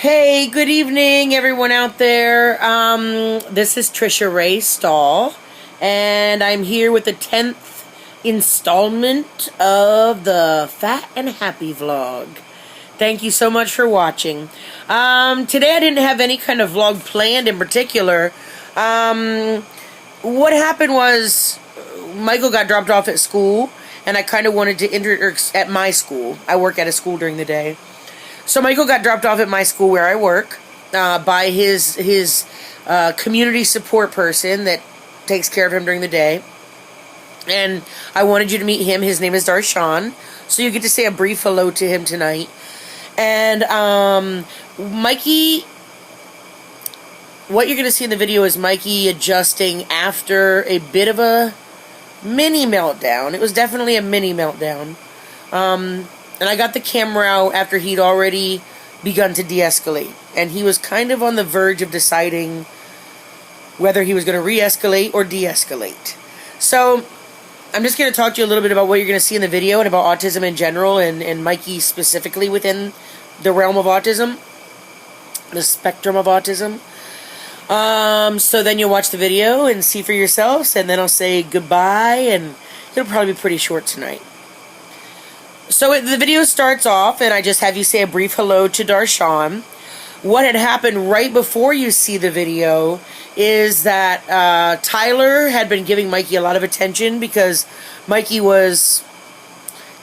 Hey, good evening, everyone out there. This is Trisha Ray Stahl, and I'm here with the 10th installment of the Fat and Happy vlog. Thank you so much for watching. Today I didn't have any kind of vlog planned in particular. What happened was Michael got dropped off at school, and I kind of wanted to at my school. I work at a school during the day. So Michael got dropped off at my school where I work by his community support person that takes care of him during the day. And I wanted you to meet him. His name is Darshan. So you get to say a brief hello to him tonight. And Mikey, what you're going to see in the video is Mikey adjusting after a bit of a mini meltdown. It was definitely a mini meltdown. And I got the camera out after he'd already begun to de-escalate. And he was kind of on the verge of deciding whether he was going to re-escalate or de-escalate. So, I'm just going to talk to you a little bit about what you're going to see in the video and about autism in general and Mikey specifically within the realm of autism. The spectrum of autism. So then you'll watch the video and see for yourselves. And then I'll say goodbye. And it'll probably be pretty short tonight. So the video starts off, and I just have you say a brief hello to Darshan. What had happened right before you see the video is that Tyler had been giving Mikey a lot of attention because Mikey was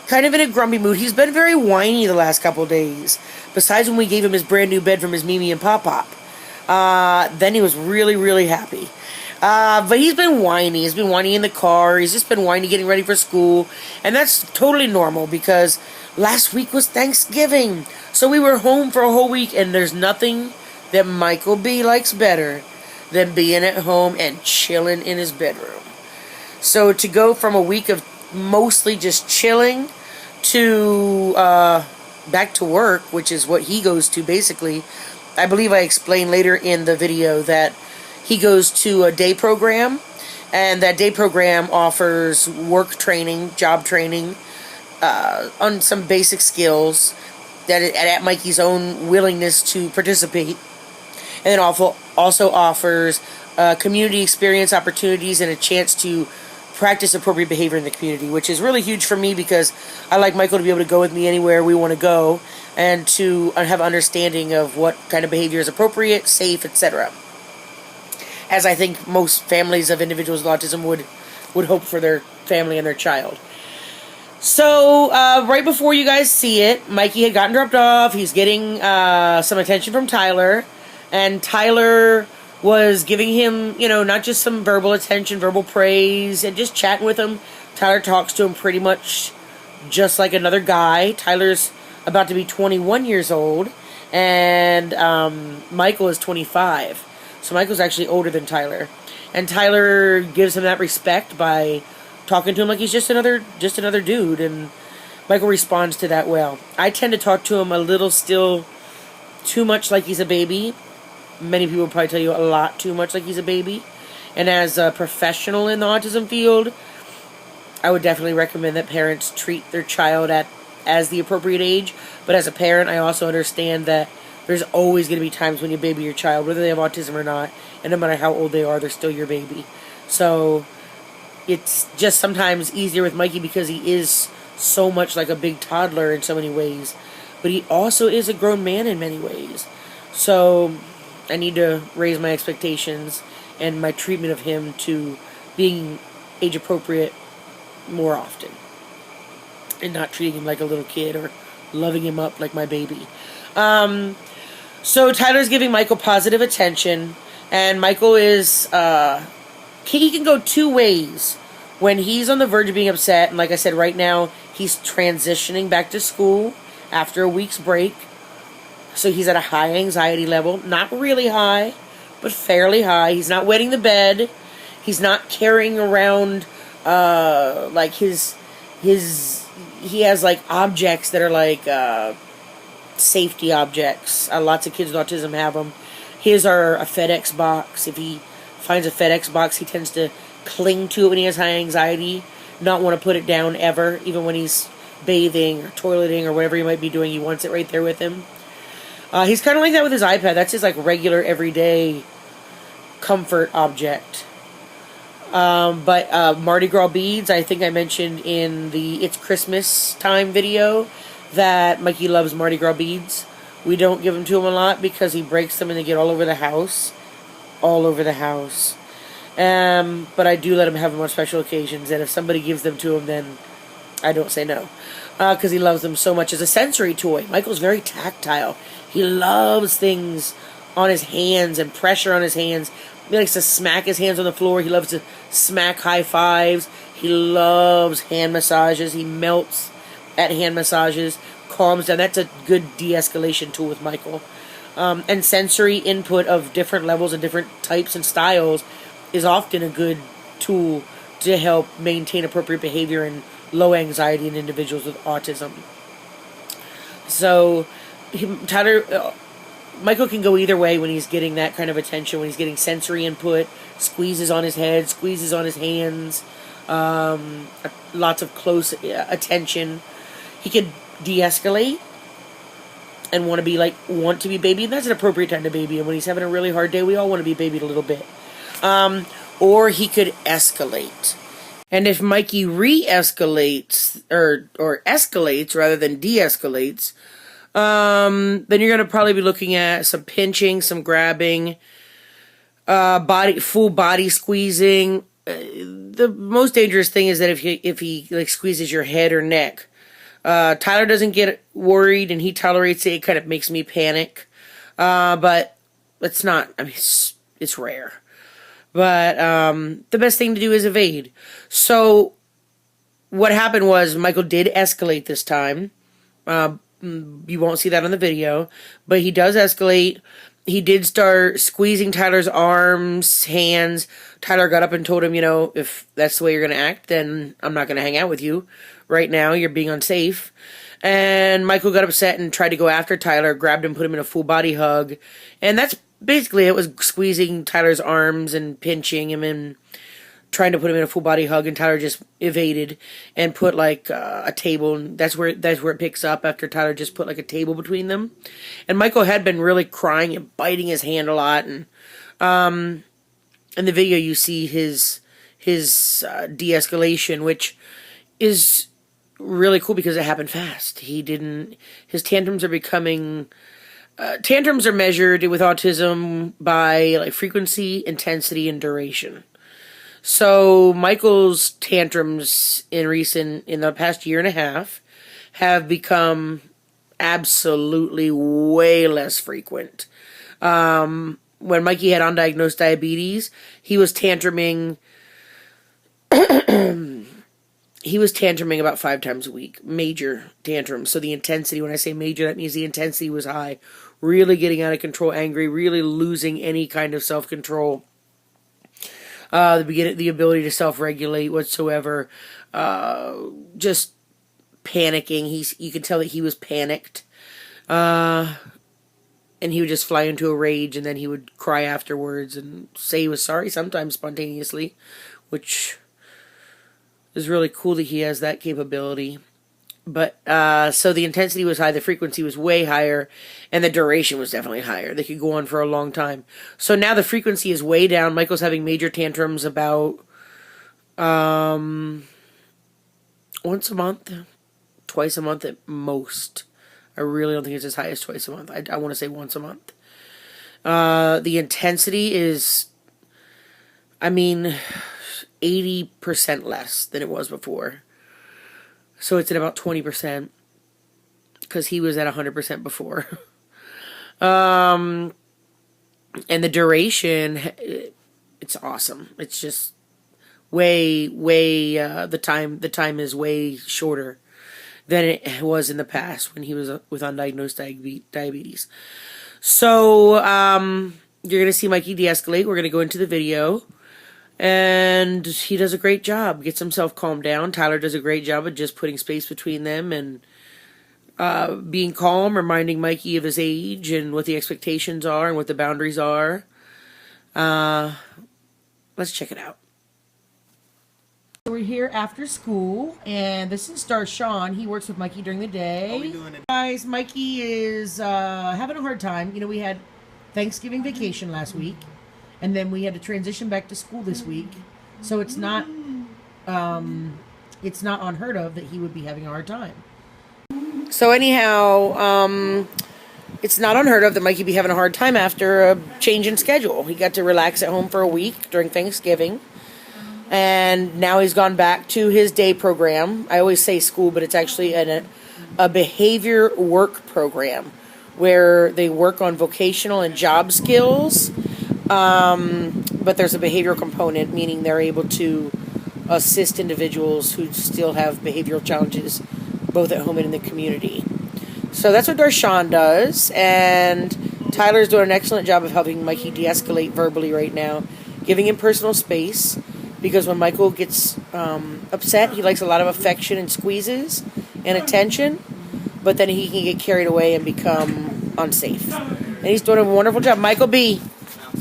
kind of in a grumpy mood. He's been very whiny the last couple of days. Besides when we gave him his brand new bed from his Mimi and Pop Pop. Then he was really, really happy. But he's been whiny. He's been whiny in the car. He's just been whiny getting ready for school. And that's totally normal because last week was Thanksgiving. So we were home for a whole week, and there's nothing that Michael B. likes better than being at home and chilling in his bedroom. So to go from a week of mostly just chilling to back to work, which is what he goes to basically, I believe I explained later in the video that he goes to a day program, and that day program offers work training, job training, on some basic skills that at Mikey's own willingness to participate. And then also offers community experience opportunities and a chance to practice appropriate behavior in the community, which is really huge for me because I like Michael to be able to go with me anywhere we want to go and to have understanding of what kind of behavior is appropriate, safe, etc. As I think most families of individuals with autism would hope for their family and their child. So, right before you guys see it, Mikey had gotten dropped off. He's getting some attention from Tyler. And Tyler was giving him, not just some verbal attention, verbal praise, and just chatting with him. Tyler talks to him pretty much just like another guy. Tyler's about to be 21 years old. And Michael is 25. So Michael's actually older than Tyler. And Tyler gives him that respect by talking to him like he's just another dude. And Michael responds to that well. I tend to talk to him a little still too much like he's a baby. Many people will probably tell you a lot too much like he's a baby. And as a professional in the autism field, I would definitely recommend that parents treat their child as the appropriate age. But as a parent, I also understand that there's always going to be times when you baby your child, whether they have autism or not. And no matter how old they are, they're still your baby. So it's just sometimes easier with Mikey because he is so much like a big toddler in so many ways. But he also is a grown man in many ways. So I need to raise my expectations and my treatment of him to being age appropriate more often. And not treating him like a little kid or loving him up like my baby. So Tyler's giving Michael positive attention, and Michael is, he can go two ways when he's on the verge of being upset, and like I said, right now, he's transitioning back to school after a week's break, so he's at a high anxiety level, not really high, but fairly high. He's not wetting the bed, he's not carrying around, like he has like objects that are like, safety objects. Lots of kids with autism have them. His are a FedEx box. If he finds a FedEx box, he tends to cling to it when he has high anxiety, not want to put it down ever, even when he's bathing or toileting or whatever he might be doing. He wants it right there with him. He's kind of like that with his iPad. That's his like regular everyday comfort object. But Mardi Gras beads, I think I mentioned in the It's Christmas Time video that Mikey loves Mardi Gras beads. We don't give them to him a lot because he breaks them and they get all over the house. All over the house. But I do let him have them on special occasions, and if somebody gives them to him, then I don't say no. Because he loves them so much as a sensory toy. Michael's very tactile. He loves things on his hands and pressure on his hands. He likes to smack his hands on the floor. He loves to smack high fives. He loves hand massages. He melts at hand massages. Calms down. That's a good de-escalation tool with Michael. And sensory input of different levels and different types and styles is often a good tool to help maintain appropriate behavior and low anxiety in individuals with autism. So, Michael can go either way when he's getting that kind of attention, when he's getting sensory input, squeezes on his head, squeezes on his hands, lots of close attention. He could de-escalate and want to be babied, and that's an appropriate time to baby him. When he's having a really hard day, we all want to be babied a little bit. Or he could escalate. And if Mikey re-escalates, or escalates rather than de-escalates, then you're going to probably be looking at some pinching, some grabbing, full body squeezing. The most dangerous thing is that if he like squeezes your head or neck. Tyler doesn't get worried and he tolerates it. It kind of makes me panic. But it's not, I mean, it's rare. But the best thing to do is evade. So what happened was Michael did escalate this time. You won't see that on the video, but he does escalate. He did start squeezing Tyler's arms, hands. Tyler got up and told him, if that's the way you're going to act, then I'm not going to hang out with you. Right now, you're being unsafe. And Michael got upset and tried to go after Tyler, grabbed him, put him in a full body hug. And that's basically it, was squeezing Tyler's arms and pinching him and trying to put him in a full body hug, and Tyler just evaded and put like a table, and that's where it picks up after Tyler just put like a table between them. And Michael had been really crying and biting his hand a lot, and in the video you see his de-escalation, which is really cool because it happened fast. His tantrums are becoming tantrums are measured with autism by like frequency, intensity, and duration. So Michael's tantrums in the past year and a half have become absolutely way less frequent. When Mikey had undiagnosed diabetes, he was tantruming about 5 times a week. Major tantrums. So the intensity, when I say major, that means the intensity was high. Really getting out of control, angry, really losing any kind of self-control. The ability to self-regulate whatsoever. Just panicking. You could tell that he was panicked. And he would just fly into a rage, and then he would cry afterwards and say he was sorry, sometimes spontaneously, which is really cool that he has that capability. But, so the intensity was high, the frequency was way higher, and the duration was definitely higher. They could go on for a long time. So now the frequency is way down. Michael's having major tantrums about, once a month, twice a month at most. I really don't think it's as high as twice a month. I want to say once a month. The intensity is, 80% less than it was before. So it's at about 20%, because he was at 100% before. And the duration, it's awesome. It's just way, the time is way shorter than it was in the past when he was with undiagnosed diabetes. So, you're going to see Mikey de-escalate. We're going to go into the video. And he does a great job. Gets himself calmed down. Tyler does a great job of just putting space between them and being calm, reminding Mikey of his age and what the expectations are and what the boundaries are. Let's check it out. So we're here after school, and this is Darshan. He works with Mikey during the day. How we doing? Guys, Mikey is having a hard time. You know, we had Thanksgiving vacation last week, and then we had to transition back to school this week. So it's not unheard of that he would be having a hard time. So anyhow, it's not unheard of that Mikey be having a hard time after a change in schedule. He got to relax at home for a week during Thanksgiving. And now he's gone back to his day program. I always say school, but it's actually a behavior work program where they work on vocational and job skills. But there's a behavioral component, meaning they're able to assist individuals who still have behavioral challenges, both at home and in the community. So that's what Darshan does. And Tyler's doing an excellent job of helping Mikey de-escalate verbally right now, giving him personal space. Because when Michael gets upset, he likes a lot of affection and squeezes and attention, but then he can get carried away and become unsafe. And he's doing a wonderful job. Michael B.,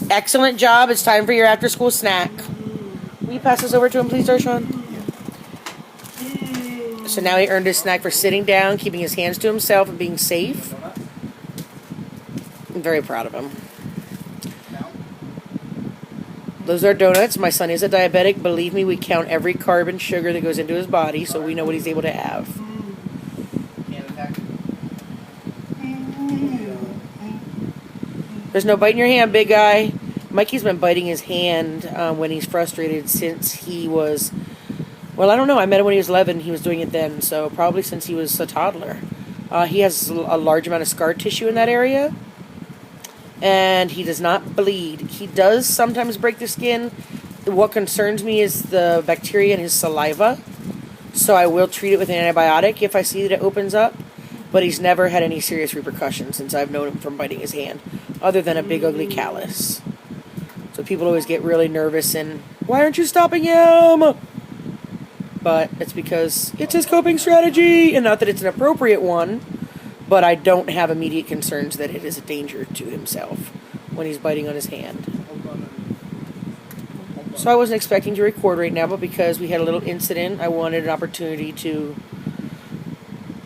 excellent job. It's time for your after-school snack. Will you pass this over to him, please, Darshan? So now he earned his snack for sitting down, keeping his hands to himself, and being safe. I'm very proud of him. Those are donuts. My son is a diabetic. Believe me, we count every carb and sugar that goes into his body, so we know what he's able to have. There's no bite in your hand, big guy. Mikey's been biting his hand when he's frustrated since he was... Well, I don't know. I met him when he was 11. He was doing it then, so probably since he was a toddler. He has a large amount of scar tissue in that area. And he does not bleed. He does sometimes break the skin. What concerns me is the bacteria in his saliva. So I will treat it with an antibiotic if I see that it opens up. But he's never had any serious repercussions since I've known him from biting his hand, other than a big ugly callus. So people always get really nervous and, why aren't you stopping him? But it's because it's his coping strategy, and not that it's an appropriate one. But I don't have immediate concerns that it is a danger to himself when he's biting on his hand. So I wasn't expecting to record right now, but because we had a little incident, I wanted an opportunity to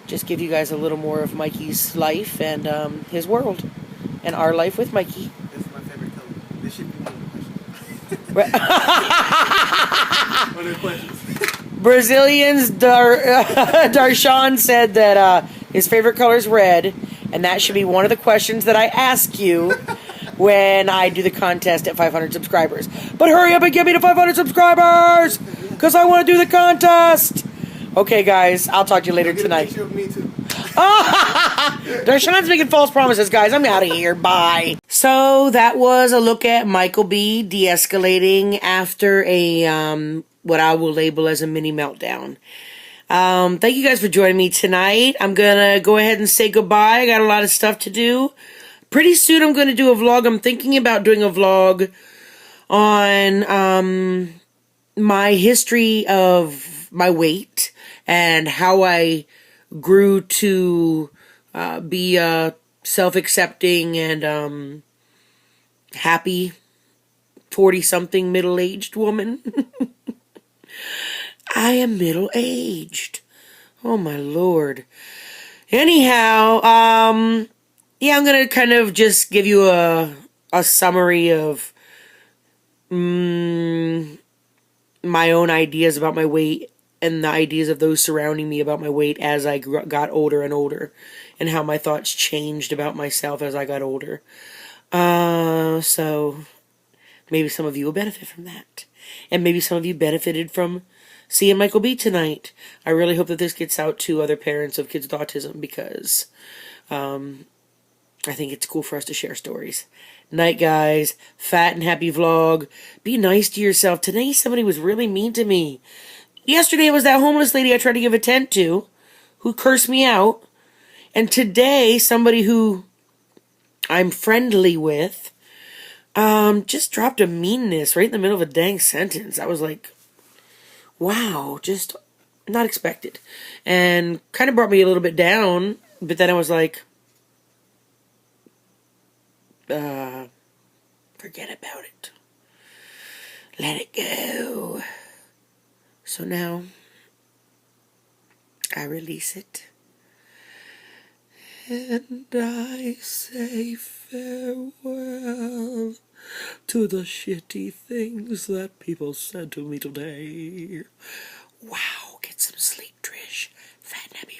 just give you guys a little more of Mikey's life and his world and our life with Mikey. This is my favorite color. This should be one of the questions. Brazilians, Darshan said that his favorite color is red, and that should be one of the questions that I ask you when I do the contest at 500 subscribers. But hurry up and get me to 500 subscribers, because I want to do the contest. Okay, guys, I'll talk to you later tonight. Me too. Darshan's making false promises, guys. I'm out of here. Bye. So that was a look at Michael B. de-escalating after a what I will label as a mini meltdown. Thank you guys for joining me tonight. I'm gonna go ahead and say goodbye. I got a lot of stuff to do. Pretty soon I'm gonna do a vlog. I'm thinking about doing a vlog on my history of my weight and how I grew to be a self-accepting and happy 40-something middle-aged woman. I am middle-aged. Oh, my Lord. Anyhow, yeah, I'm going to kind of just give you a summary of my own ideas about my weight and the ideas of those surrounding me about my weight as I got older and older, and how my thoughts changed about myself as I got older. So maybe some of you will benefit from that. And maybe some of you benefited from seeing Michael B tonight. I really hope that this gets out to other parents of kids with autism, because I think it's cool for us to share stories. Night, guys. Fat and happy vlog. Be nice to yourself. Today somebody was really mean to me. Yesterday it was that homeless lady I tried to give a tent to who cursed me out. And today somebody who I'm friendly with just dropped a meanness right in the middle of a dang sentence. I was like, wow, just not expected. And kind of brought me a little bit down, but then I was like, forget about it. Let it go. So now I release it. And I say farewell to the shitty things that people said to me today. Wow, get some sleep, Trish. Fat Nabby